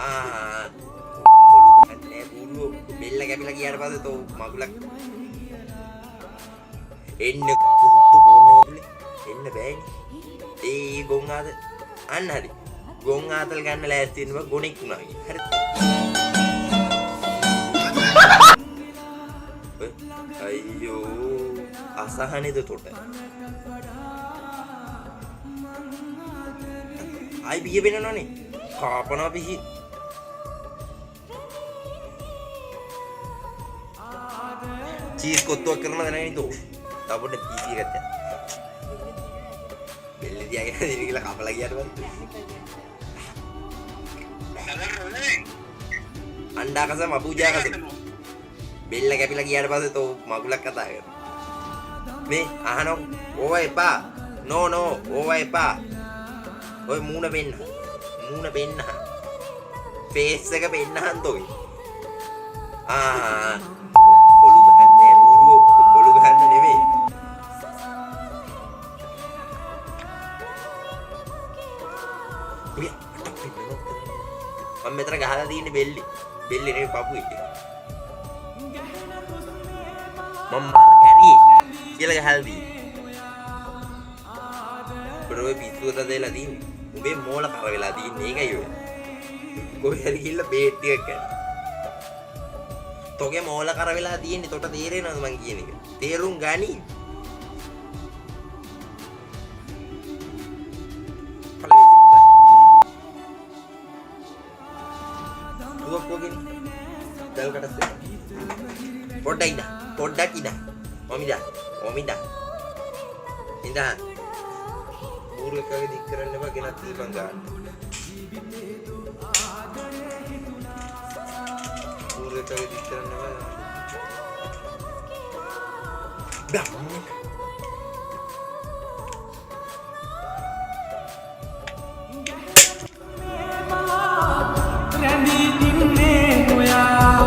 කොළු ගහන්නේ බූරුව බෙල්ල කැපිලා ගියාට පස්සේ තෝ මගුලක් එන්න කුට්ටු බෝන්නේ එන්න බෑනේ ඒ ගොන් ආද අන්න හරි ගොන් ආතල් ගන්න ලෑස්ති වෙනවා ගොනෙක් වුණා හරි අයියෝ අසහනේද තොට ආයි බිය වෙනවනේ කාපනවා පිහි චීස් කොත්තුවක් කරනවා දැනගෙන තෝ තව පොඩ්ඩක් පීසි එකක් දැන් බෙල්ල තියාගෙන ඉතින් කියලා කපලා ගියාට පස්සේ අණ්ඩා කස මපුජා කස බෙල්ල කැපිලා ගියාට පස්සේ තෝ මගුලක් කතා කරනවා මේ අහනෝ ඕවා එපා නෝ ඕවා එපා ඔය මූණ පෙන්න ෆේස් එක පෙන්නහන් තෝයි කොළු ගහන්නේ බූරුව කොළු ගහන්න නෙවෙයි මම මෙතන ගහලා තියෙන්නේ බෙල්ලේ නෙවෙයි පපුවේ මම මාර කැරි කියලා ගහලා තියෙන්නේ බරෝ පිස්සුවත දෙලා තියෙන්නේ උඹේ මෝල කර වෙලා තියෙන්නේ ඒකයි ඔය කොහේ හරි ගිහලා බේට් ටිකක් ගන්න තෝගේ මෝල කර වෙලා තියෙන්නේ තොට තේරෙනවද මං කියන එක තේරුම් ගනි දුවක් වගේ දල් කටස් පොඩ්ඩක් ඉඳ ඔමිදා ඉඳා බූරු එකගේ දික් කරන්න එපා ගෙනත් දීපන් ගන්න බූරු එකගේ දික් කරන්න එපා රැඳී ඉන්නේ ඔයා